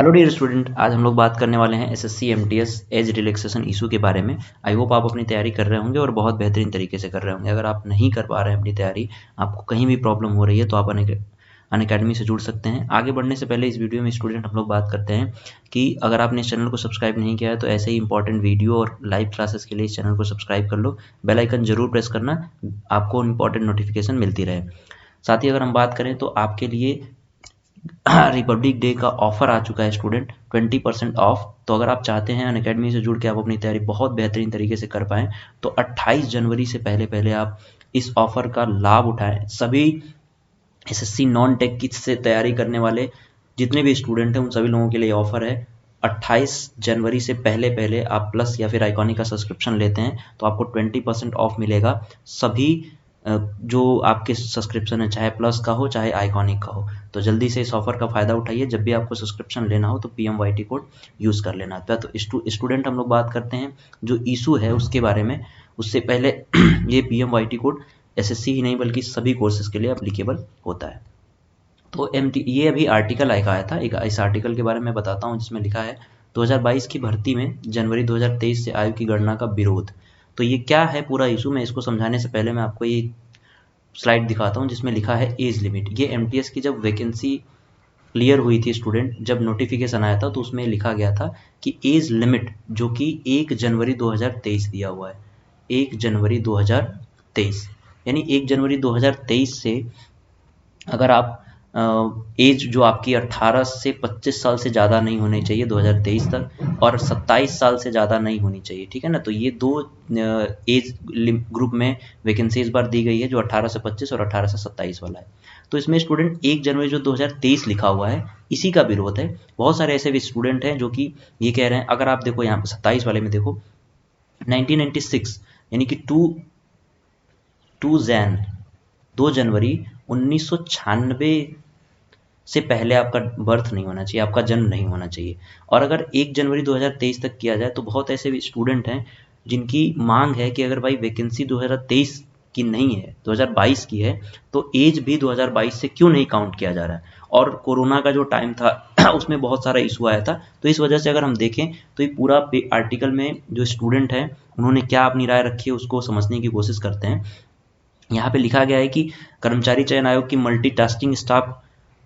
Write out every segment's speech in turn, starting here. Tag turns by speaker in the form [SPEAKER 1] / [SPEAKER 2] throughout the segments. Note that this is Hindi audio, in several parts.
[SPEAKER 1] हेलो डियर स्टूडेंट, आज हम लोग बात करने वाले हैं SSC MTS age relaxation issue के बारे में। आई होप आप अपनी तैयारी कर रहे होंगे और बहुत बेहतरीन तरीके से कर रहे होंगे। अगर आप नहीं कर पा रहे हैं अपनी तैयारी, आपको कहीं भी प्रॉब्लम हो रही है, तो आप अनअकैडमी से जुड़ सकते हैं। आगे बढ़ने से पहले इस वीडियो में स्टूडेंट हम लोग बात करते हैं कि अगर आपने इस चैनल को सब्सक्राइब नहीं किया है तो ऐसे ही इंपॉर्टेंट वीडियो और लाइव क्लासेस के लिए इस चैनल को सब्सक्राइब कर लो। बेल आइकन जरूर प्रेस करना, आपको इंपॉर्टेंट नोटिफिकेशन मिलती रहे। साथ ही अगर हम बात करें तो आपके लिए रिपब्लिक डे का ऑफर आ चुका है स्टूडेंट, 20% ऑफ। तो अगर आप चाहते हैं अनअकैडमी से जुड़ के आप अपनी तैयारी बहुत बेहतरीन तरीके से कर पाएँ, तो 28 जनवरी से पहले पहले आप इस ऑफर का लाभ उठाएं। सभी एसएससी नॉन टेक की से तैयारी करने वाले जितने भी स्टूडेंट हैं उन सभी लोगों के लिए ऑफर है। 28 जनवरी से पहले पहले आप प्लस या फिर आइकॉनिक का सब्सक्रिप्शन लेते हैं तो आपको 20% ऑफ मिलेगा। सभी जो आपके सब्सक्रिप्शन है, चाहे प्लस का हो चाहे आइकॉनिक का हो, तो जल्दी से इस ऑफर का फ़ायदा उठाइए। जब भी आपको सब्सक्रिप्शन लेना हो तो PMYT कोड यूज़ कर लेना। तो स्टूडेंट हम लोग बात करते हैं जो इशू है उसके बारे में। उससे पहले ये PMYT कोड एसएससी ही नहीं बल्कि सभी कोर्सेज के लिए एप्लीकेबल होता है। तो ये अभी आर्टिकल आया था, इस आर्टिकल के बारे में बताता हूँ, जिसमें लिखा है 2022 की भर्ती में जनवरी 2023 से आयु की गणना का विरोध। तो ये क्या है पूरा इशू, मैं इसको समझाने से पहले मैं आपको ये स्लाइड दिखाता हूँ जिसमें लिखा है एज लिमिट। ये एमटीएस की जब वैकेंसी क्लियर हुई थी स्टूडेंट, जब नोटिफिकेशन आया था तो उसमें लिखा गया था कि एज लिमिट जो कि 1 जनवरी 2023 दिया हुआ है, 1 जनवरी 2023, यानी 1 जनवरी 2023 से अगर आप एज जो आपकी 18 से 25 साल से ज़्यादा नहीं होनी चाहिए 2023 तक, और 27 साल से ज़्यादा नहीं होनी चाहिए, ठीक है ना। तो ये दो एज ग्रुप में वैकेंसी इस बार दी गई है, जो 18 से 25 और 18 से 27 वाला है। तो इसमें स्टूडेंट 1 जनवरी जो 2023 लिखा हुआ है इसी का विरोध है। बहुत सारे ऐसे भी स्टूडेंट हैं जो कि ये कह रहे हैं, अगर आप देखो यहाँ पर 27 वाले में देखो 1996 यानी कि 2 जनवरी 1996 से पहले आपका बर्थ नहीं होना चाहिए, आपका जन्म नहीं होना चाहिए। और अगर 1 जनवरी 2023 तक किया जाए तो बहुत ऐसे भी स्टूडेंट हैं जिनकी मांग है कि अगर भाई वैकेंसी 2023 की नहीं है, 2022 की है, तो एज भी 2022 से क्यों नहीं काउंट किया जा रहा है। और कोरोना का जो टाइम था उसमें बहुत सारा इशू आया था, तो इस वजह से अगर हम देखें तो ये पूरा आर्टिकल में जो स्टूडेंट हैं उन्होंने क्या अपनी राय रखी है उसको समझने की कोशिश करते हैं। यहाँ पे लिखा गया है कि कर्मचारी चयन आयोग की मल्टीटास्किंग स्टाफ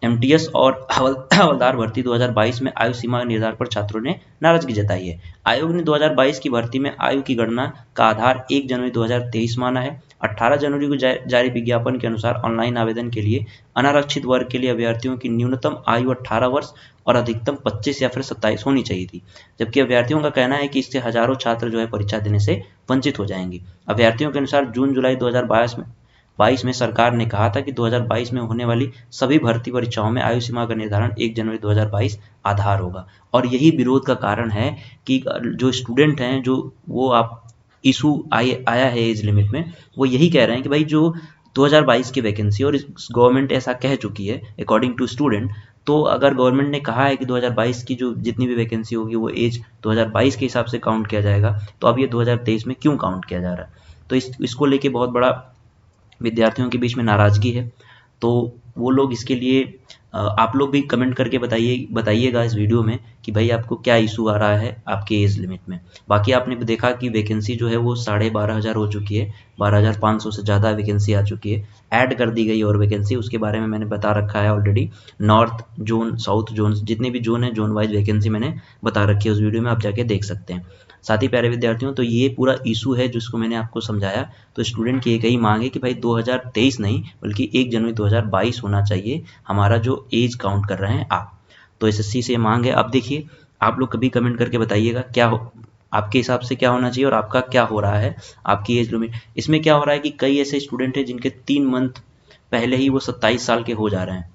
[SPEAKER 1] एमटीएस और हवलदार भर्ती 2022 में आयु सीमा निर्धारण पर छात्रों ने नाराजगी जताई है। आयोग ने 2022 की भर्ती में आयु की गणना का आधार 1 जनवरी 2023 माना है। 18 जनवरी को जारी विज्ञापन के अनुसार ऑनलाइन आवेदन के लिए अनारक्षित वर्ग के लिए अभ्यर्थियों की न्यूनतम आयु 18 वर्ष और अधिकतम 25 या फिर 27 होनी चाहिए थी, जबकि अभ्यर्थियों का कहना है कि इससे हजारों छात्र जो है परीक्षा देने से वंचित हो जाएंगे। अभ्यर्थियों के अनुसार जून जुलाई 2022 में सरकार ने कहा था कि 2022 में होने वाली सभी भर्ती परीक्षाओं में आयु सीमा का निर्धारण 1 जनवरी 2022 आधार होगा। और यही विरोध का कारण है कि जो स्टूडेंट हैं, जो वो आप इशू आया है एज लिमिट में, वो यही कह रहे हैं कि भाई जो 2022 की वैकेंसी और गवर्नमेंट ऐसा कह चुकी है अकॉर्डिंग टू स्टूडेंट, तो अगर गवर्नमेंट ने कहा है कि 2022 की जो जितनी भी वैकेंसी होगी वो एज 2022 के हिसाब से काउंट किया जाएगा, तो अब ये 2023 में क्यों काउंट किया जा रहा है। तो इसको लेके बहुत बड़ा विद्यार्थियों के बीच में नाराज़गी है। तो वो लोग इसके लिए आप लोग भी कमेंट करके बताइएगा इस वीडियो में कि भाई आपको क्या इशू आ रहा है आपके एज लिमिट में। बाकी आपने देखा कि वैकेंसी जो है वो 12,500 हो चुकी है, 12,500 से ज़्यादा वैकेंसी आ चुकी है, ऐड कर दी गई और वैकेंसी, उसके बारे में मैंने बता रखा है already. North zone, south zone, जितने भी जोन है जोन वाइज वैकेंसी मैंने बता रखी है, उस वीडियो में आप जाके देख सकते हैं। साथ ही प्यारे विद्यार्थियों, तो ये पूरा इशू है जिसको मैंने आपको समझाया। तो स्टूडेंट की एक ही मांग है कि भाई 2023 नहीं बल्कि 1 जनवरी 2022 होना चाहिए हमारा जो एज काउंट कर रहे हैं आप। तो एसएससी से मांग है। अब देखिए, आप लोग कभी कमेंट करके बताइएगा क्या हो आपके हिसाब से क्या होना चाहिए और आपका क्या हो रहा है आपकी एज लिमिट। इसमें क्या हो रहा है कि कई ऐसे स्टूडेंट हैं जिनके 3 मंथ पहले ही वो 27 साल के हो जा रहे हैं,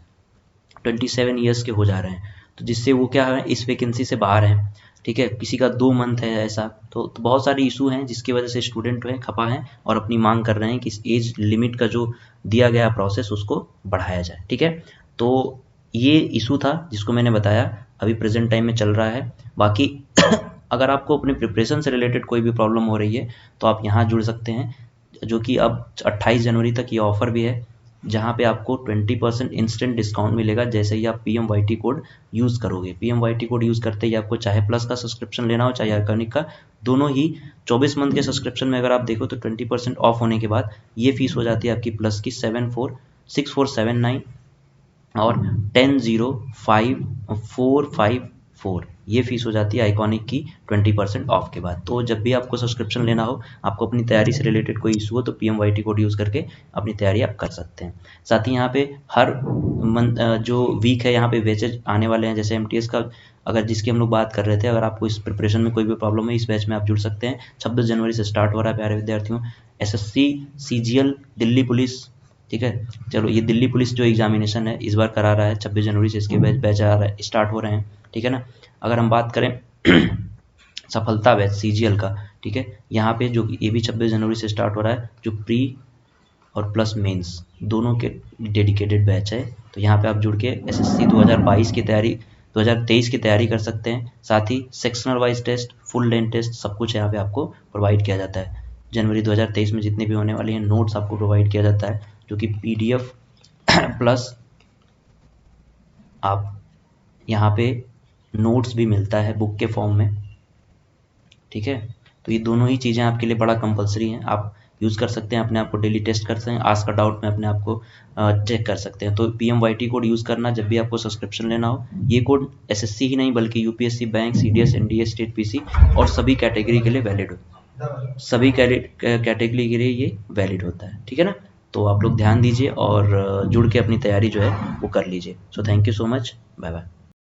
[SPEAKER 1] 27 ईयर्स के हो जा रहे हैं, तो जिससे वो क्या है इस वैकेंसी से बाहर हैं। ठीक है, किसी का 2 मंथ है ऐसा, तो बहुत सारे इशू हैं जिसकी वजह से स्टूडेंट जो है खपा हैं और अपनी मांग कर रहे हैं कि इस एज लिमिट का जो दिया गया प्रोसेस उसको बढ़ाया जाए। ठीक है, तो ये इशू था जिसको मैंने बताया, अभी प्रेजेंट टाइम में चल रहा है। बाकी अगर आपको अपने प्रिपरेशन से रिलेटेड कोई भी प्रॉब्लम हो रही है तो आप यहाँ जुड़ सकते हैं, जो कि अब 28 जनवरी तक ये ऑफ़र भी है। जहाँ पे आपको 20% इंस्टेंट डिस्काउंट मिलेगा जैसे ही आप PMYT कोड यूज़ करोगे। PMYT कोड यूज़ करते ही आपको चाहे प्लस का सब्सक्रिप्शन लेना हो चाहे आइकॉनिक का, दोनों ही 24 मंथ के सब्सक्रिप्शन में अगर आप देखो तो 20% ऑफ होने के बाद ये फीस हो जाती है आपकी प्लस की 6479 और 10,5454 ये फीस हो जाती है आइकॉनिक की 20% ऑफ के बाद। तो जब भी आपको सब्सक्रिप्शन लेना हो, आपको अपनी तैयारी से रिलेटेड कोई इशू हो तो PMYT कोड यूज़ करके अपनी तैयारी आप कर सकते हैं। साथ ही यहाँ पे हर जो वीक है यहाँ पे बैचेज आने वाले हैं, जैसे MTS का अगर जिसकी हम लोग बात कर रहे थे, अगर आपको इस प्रिपरेशन में कोई भी प्रॉब्लम है इस बैच में आप जुड़ सकते हैं। 26 जनवरी से स्टार्ट हो रहा है प्यारे विद्यार्थियों। SSC CGL दिल्ली पुलिस, ठीक है। चलो ये दिल्ली पुलिस जो एग्जामिनेशन है इस बार करा रहा है 26 जनवरी से इसके बैच आ रहा है, स्टार्ट हो रहे हैं, ठीक है ना। अगर हम बात करें सफलता बैच CGL का, ठीक है, यहाँ पे जो ये भी 26 जनवरी से स्टार्ट हो रहा है, जो प्री और प्लस मेंस दोनों के डेडिकेटेड बैच है। तो यहाँ पे आप जुड़ के SSC 2022 की तैयारी 2023 की तैयारी कर सकते हैं। साथ ही sectional wise test, full length test सब कुछ यहाँ पे आपको प्रोवाइड किया जाता है। जनवरी 2023 में जितने भी होने वाली हैं नोट्स आपको प्रोवाइड किया जाता है, जो कि PDF प्लस आप यहाँ पे नोट्स भी मिलता है बुक के फॉर्म में, ठीक है। तो ये दोनों ही चीज़ें आपके लिए बड़ा कंपलसरी हैं, आप यूज़ कर सकते हैं, अपने आप को डेली टेस्ट कर सकते हैं, आस्क का डाउट में अपने आप को चेक कर सकते हैं। तो PMYT कोड यूज़ करना जब भी आपको सब्सक्रिप्शन लेना हो। ये कोड SSC ही नहीं बल्कि UPSC, bank, CDS, NDA, state PC और सभी कैटेगरी के लिए वैलिड हो, सभी कैटेगरी के लिए ये वैलिड होता है, ठीक है ना। तो आप लोग ध्यान दीजिए और जुड़ के अपनी तैयारी जो है वो कर लीजिए। So thank you so much, bye bye.